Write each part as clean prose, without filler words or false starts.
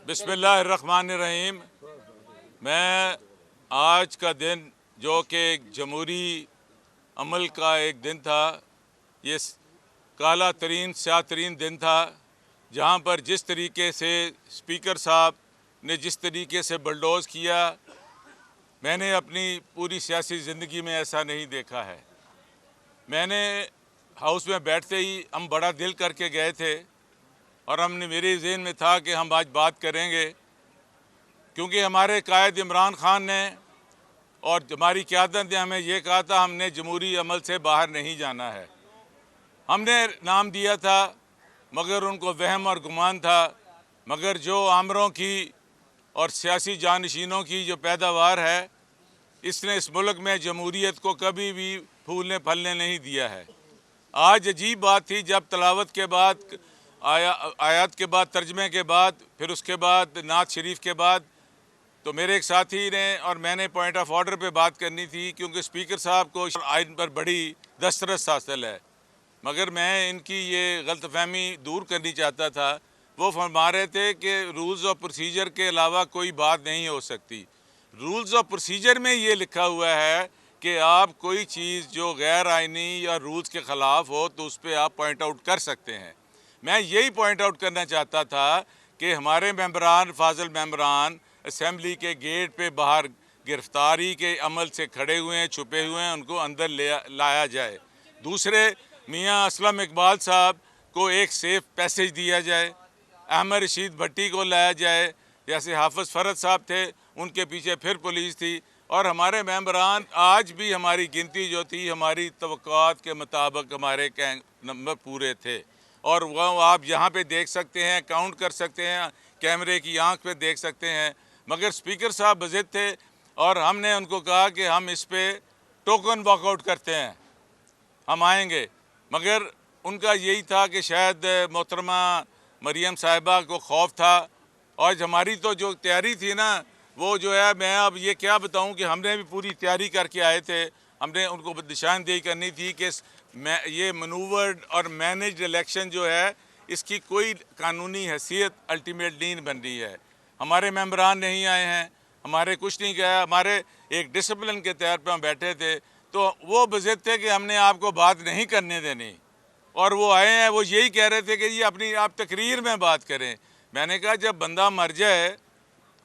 बिस्मिल्लाहिर्रहमानिर्रहीम। मैं आज का दिन जो कि एक जमहूरी अमल का एक दिन था, ये काला तरीन स्याह तरीन दिन था, जहाँ पर जिस तरीके से स्पीकर साहब ने जिस तरीके से बलडोज़ किया, मैंने अपनी पूरी सियासी ज़िंदगी में ऐसा नहीं देखा है। मैंने हाउस में बैठते ही हम बड़ा दिल करके गए थे और हमने मेरे ज़हन में था कि हम आज बात करेंगे, क्योंकि हमारे कायद इमरान खान ने और हमारी क़यादत ने हमें ये कहा था हमने जमहूरी अमल से बाहर नहीं जाना है। हमने नाम दिया था मगर उनको वहम और गुमान था, मगर जो आमरों की और सियासी जानशीनों की जो पैदावार है, इसने इस मुल्क में जमहूरियत को कभी भी फूलने फलने नहीं दिया है। आज अजीब बात थी जब तलावत के बाद आयत के बाद तर्जमे के बाद फिर उसके बाद नात शरीफ के बाद तो मेरे एक साथी ने और मैंने पॉइंट ऑफ ऑर्डर पे बात करनी थी, क्योंकि स्पीकर साहब को आइन पर बड़ी दस्तरस हासिल है, मगर मैं इनकी ये गलतफहमी दूर करनी चाहता था। वो फरमा रहे थे कि रूल्स ऑफ प्रोसीजर के अलावा कोई बात नहीं हो सकती। रूल्स ऑफ प्रोसीजर में ये लिखा हुआ है कि आप कोई चीज़ जो गैर आइनी या रूल्स के ख़िलाफ़ हो तो उस पर आप पॉइंट आउट कर सकते हैं। मैं यही पॉइंट आउट करना चाहता था कि हमारे मेंबरान फाजिल मेंबरान असम्बली के गेट पे बाहर गिरफ्तारी के अमल से खड़े हुए हैं, छुपे हुए हैं, उनको अंदर लाया जाए। दूसरे, मियाँ असलम इकबाल साहब को एक सेफ पैसेज दिया जाए, अहमद रशीद भट्टी को लाया जाए, जैसे हाफिज़ फ़रद साहब थे उनके पीछे फिर पुलिस थी, और हमारे मेंबरान आज भी हमारी गिनती जो थी हमारी तवक्कुआत के मुताबिक हमारे नंबर पूरे थे, और वह आप यहाँ पे देख सकते हैं, काउंट कर सकते हैं, कैमरे की आंख पे देख सकते हैं। मगर स्पीकर साहब बज़िद थे और हमने उनको कहा कि हम इस पे टोकन वॉकआउट करते हैं, हम आएंगे, मगर उनका यही था कि शायद मोहतरमा मरियम साहिबा को खौफ था। और हमारी तो जो तैयारी थी ना, वो जो है, मैं अब ये क्या बताऊं कि हमने भी पूरी तैयारी करके आए थे। हमने उनको निशानदेही करनी थी कि ये मनूवर्ड और मैनेज्ड इलेक्शन जो है, इसकी कोई कानूनी हैसियत अल्टीमेट नहीं बन रही है। हमारे मेंबरान नहीं आए हैं, हमारे कुछ नहीं किया, हमारे एक डिसिप्लिन के तौर पर हम बैठे थे, तो वो बज़िद थे कि हमने आपको बात नहीं करने देनी, और वो आए हैं, वो यही कह रहे थे कि ये अपनी आप तकरीर में बात करें। मैंने कहा जब बंदा मर जाए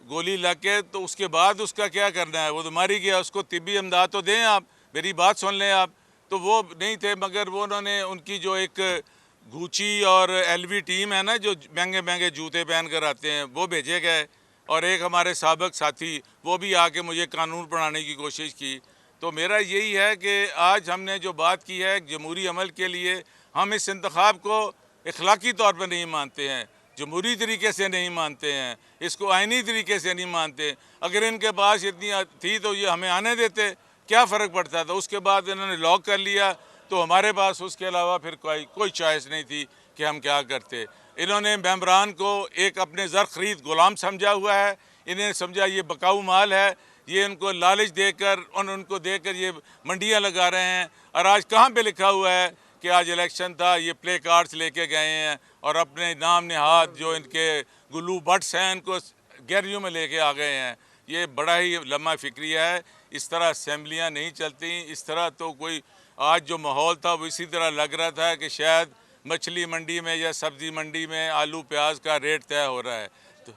गोली लग के तो उसके बाद उसका क्या करना है, वो तो मर ही गया, उसको तिब्बी इमदाद तो दें, आप मेरी बात सुन लें आप। तो वो नहीं थे, मगर वो उन्होंने उनकी जो एक गुची और एलवी टीम है ना, जो महंगे महंगे जूते पहन कर आते हैं, वो भेजे गए, और एक हमारे साबिक साथी वो भी आके मुझे कानून पढ़ाने की कोशिश की। तो मेरा यही है कि आज हमने जो बात की है जमहूरी अमल के लिए, हम इस इंतखाब को इखलाकी तौर पर नहीं मानते हैं, जमहूरी तरीके से नहीं मानते हैं, इसको आइनी तरीके से नहीं मानते। अगर इनके पास इतनी थी तो ये हमें आने देते, क्या फ़र्क पड़ता था। उसके बाद इन्होंने लॉक कर लिया, तो हमारे पास उसके अलावा फिर कोई चॉइस नहीं थी कि हम क्या करते। इन्होंने मेंबरान को एक अपने ज़र ख़रीद ग़ुलाम समझा हुआ है, इन्हें समझा ये बकाऊ माल है, ये उनको लालच देकर उनको देकर ये मंडियाँ लगा रहे हैं। और आज कहाँ पे लिखा हुआ है कि आज इलेक्शन था, ये प्ले कार्ड्स लेके गए हैं और अपने नाम नहाद जो इनके गुल्लू बट्स हैं इनको गैरियों में लेके आ गए हैं। ये बड़ा ही लम्हा फिक्रिया है, इस तरह असम्बलियाँ नहीं चलती। इस तरह तो कोई आज जो माहौल था वो इसी तरह लग रहा था कि शायद मछली मंडी में या सब्ज़ी मंडी में आलू प्याज का रेट तय हो रहा है। तो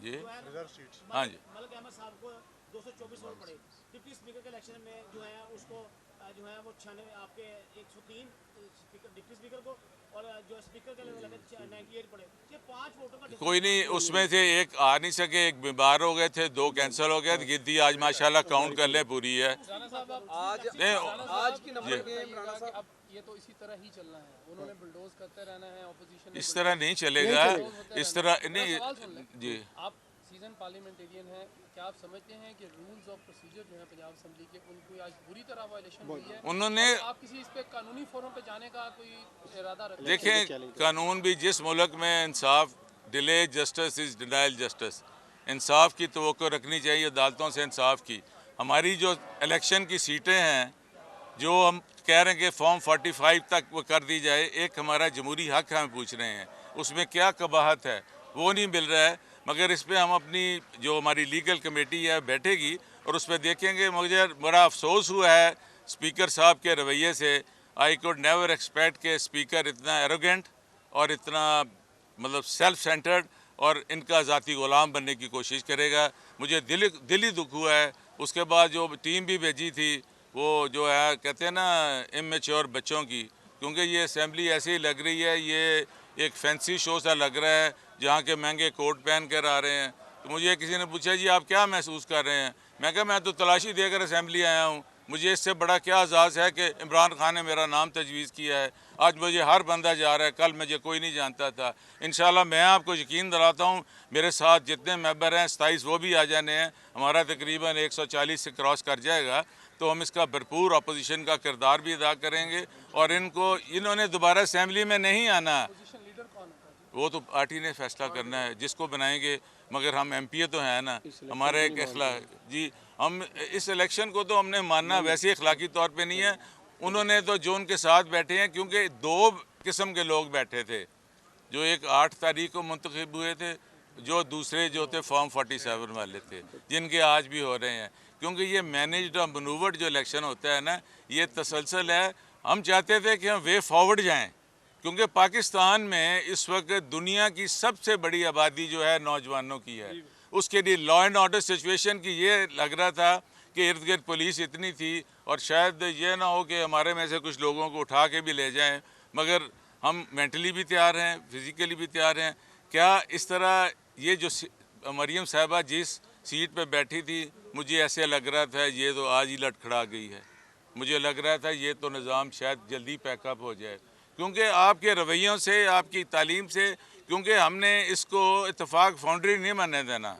जी हाँ जी, जो है वो 96 आपके 103 डिप्टी स्पीकर को, और जो स्पीकर के लिए लगे 98 पड़े। ये 5 वोटों का कोई नहीं, उसमें से एक आ नहीं सके, एक बीमार हो गए थे, 2 कैंसिल हो गए। गिनती आज माशाल्लाह काउंट कर ले पूरी है। आज की नंबर के अब ये तो इसी तरह ही चलना है, उन्होंने बुलडोज करते रहना है, ऑपोजिशन इस तरह नहीं चलेगा, इस तरह नहीं जी। आप सीजन पार्लियामेंटेरियन हैं, क्या आप समझते हैं कि रूल्स ऑफ प्रोसीजर जो है पंजाब असेंबली के, उनको आज बुरी तरह वायलेशन हुई है? उन्होंने आप किसी इस पे कानूनी फोरम पे जाने का कोई इरादा रखते हैं? देखें, कानून भी जिस मुल्क में इंसाफ, delay justice is denial justice, इंसाफ की तवक्को रखनी चाहिए अदालतों से, इंसाफ की। हमारी जो इलेक्शन की सीटें हैं जो हम कह रहे हैं कि फॉर्म 45 तक वो कर दी जाए, एक हमारा जमहूरी हक है, हम पूछ रहे हैं। उसमें क्या कबाहत है वो नहीं मिल रहा है। मगर इस पर हम अपनी जो हमारी लीगल कमेटी है बैठेगी और उस पर देखेंगे। मुझे बड़ा अफसोस हुआ है स्पीकर साहब के रवैये से। आई कुड नेवर एक्सपेक्ट के स्पीकर इतना एरोगेंट और इतना मतलब सेल्फ सेंटर्ड और इनका ज़ाती ग़ुलाम बनने की कोशिश करेगा। मुझे दिली दुख हुआ है। उसके बाद जो टीम भी भेजी थी वो जो है कहते हैं ना इमेच्योर बच्चों की, क्योंकि ये असेंबली ऐसे ही लग रही है, ये एक फैंसी शो सा लग रहा है जहाँ के महंगे कोट पहन कर आ रहे हैं। तो मुझे किसी ने पूछा जी आप क्या महसूस कर रहे हैं, मैं कहा मैं तो तलाशी देकर असेंबली आया हूँ, मुझे इससे बड़ा क्या एजाज़ है कि इमरान खान ने मेरा नाम तजवीज़ किया है। आज मुझे हर बंदा जा रहा है, कल मुझे कोई नहीं जानता था। इंशाल्लाह मैं आपको यकीन दिलाता हूँ मेरे साथ जितने मेंबर हैं 27 वो भी आ जाने हैं, हमारा तकरीबन 140 से क्रॉस कर जाएगा। तो हम इसका भरपूर अपोजिशन का किरदार भी अदा करेंगे और इन्होंने दोबारा असेंबली में नहीं आना। वो तो पार्टी ने फैसला करना है जिसको बनाएंगे, मगर हम एमपीए तो हैं ना, हमारा एक जी हम इस इलेक्शन को तो हमने मानना वैसे अखलाकी तौर पे नहीं है। उन्होंने तो जो उनके साथ बैठे हैं, क्योंकि दो किस्म के लोग बैठे थे, जो एक 8 तारीख को मुंतखब हुए थे, जो दूसरे जो थे फॉर्म 47 वाले थे, जिनके आज भी हो रहे हैं। क्योंकि ये मैनेज्ड और मनूवर्ड जो इलेक्शन होता है ना, ये तसलसल है। हम चाहते थे कि हम वे फॉरवर्ड जाएँ, क्योंकि पाकिस्तान में इस वक्त दुनिया की सबसे बड़ी आबादी जो है नौजवानों की है। उसके लिए लॉ एंड ऑर्डर सिचुएशन की ये लग रहा था कि इर्द गिर्द पुलिस इतनी थी और शायद ये ना हो कि हमारे में से कुछ लोगों को उठा के भी ले जाएं। मगर हम मेंटली भी तैयार हैं, फिज़िकली भी तैयार हैं। क्या इस तरह ये जो मरियम साहिबा जिस सीट पे बैठी थी, मुझे ऐसे लग रहा था ये तो आज ही लटखड़ा गई है। मुझे लग रहा था ये तो निज़ाम शायद जल्दी पैकअप हो जाए, क्योंकि आपके रवैयों से, आपकी तालीम से, क्योंकि हमने इसको इत्तेफाक फाउंड्री नहीं बनने देना।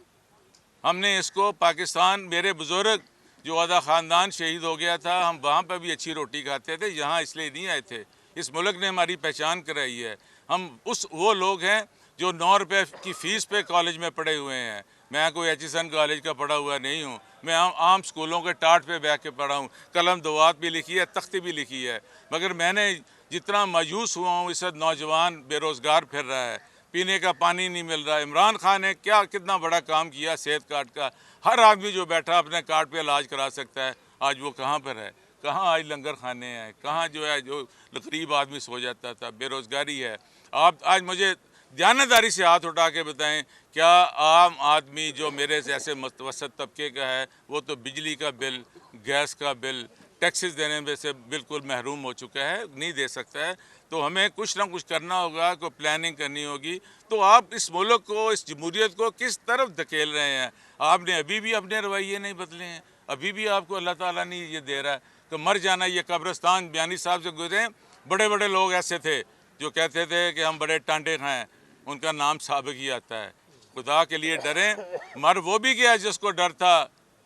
हमने इसको पाकिस्तान, मेरे बुज़ुर्ग जो आधा ख़ानदान शहीद हो गया था, हम वहाँ पर भी अच्छी रोटी खाते थे, यहाँ इसलिए नहीं आए थे। इस मुल्क ने हमारी पहचान कराई है। हम वो लोग हैं जो 9 रुपये की फ़ीस पे कॉलेज में पढ़े हुए हैं। मैं कोई एचिसन कॉलेज का पढ़ा हुआ नहीं हूँ, मैं आम स्कूलों के टाट पे बैठ के पढ़ा हूँ। कलम दवात भी लिखी है, तख्ती भी लिखी है। मगर मैंने जितना मायूस हुआ हूँ, इस वक्त नौजवान बेरोज़गार फिर रहा है, पीने का पानी नहीं मिल रहा। इमरान खान ने कितना बड़ा काम किया सेहत कार्ड का। हर आदमी जो बैठा अपने कार्ड पे इलाज करा सकता है। आज वो कहाँ पर है? कहाँ आज लंगर खाने हैं? कहाँ जो है जो गरीब आदमी सो जाता था? बेरोज़गारी है। आप आज मुझे दयानतदारी से हाथ उठा के बताएं, क्या आम आदमी जो मेरे जैसे मुतवसत तबके का है, वो तो बिजली का बिल, गैस का बिल, टैक्सेस देने में से बिल्कुल महरूम हो चुका है, नहीं दे सकता है। तो हमें कुछ ना कुछ करना होगा, कोई प्लानिंग करनी होगी। तो आप इस मुल्क को, इस जमहूरियत को किस तरफ धकेल रहे हैं? आपने अभी भी अपने रवैये नहीं बदले हैं। अभी भी आपको अल्लाह ताला नहीं ये दे रहा है कि मर जाना। ये कब्रिस्तान बयानी साहब से गुजरे, बड़े बड़े लोग ऐसे थे जो कहते थे कि हम बड़े टांडे खाएँ, उनका नाम साबिक ही आता है। खुदा के लिए डरें। मर वो भी गया जिसको डर था,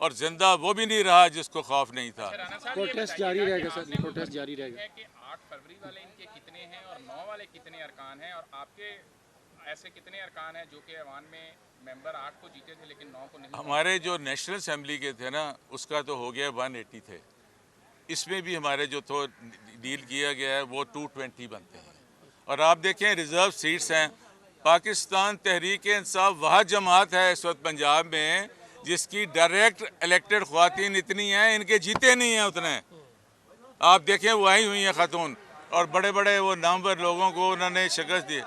और जिंदा वो भी नहीं रहा जिसको खौफ नहीं था। प्रोटेस्ट जारी रहेगा सर, प्रोटेस्ट जारी रहेगा। कि 8 फरवरी वाले इनके कितने हैं और 9 वाले कितने अरकान हैं, और आपके ऐसे कितने अरकान हैं जो कि ऐवान में मेंबर 8 को जीते थे लेकिन 9 को नहीं? हमारे जो नेशनल असेंबली के थे ना, उसका तो हो गया 180 थे। इसमें भी हमारे जो तो डील किया गया है वो 220 बनते हैं। और आप देखें रिज़र्व सीट्स हैं। पाकिस्तान तहरीक इंसाफ वह जमात है इस वक्त पंजाब में जिसकी डायरेक्ट इलेक्टेड ख्वातीन इतनी हैं, इनके जीते नहीं हैं उतने। आप देखें वो आई हुई हैं खातून, और बड़े बड़े वो नामवर लोगों को उन्होंने शिकस्त दी।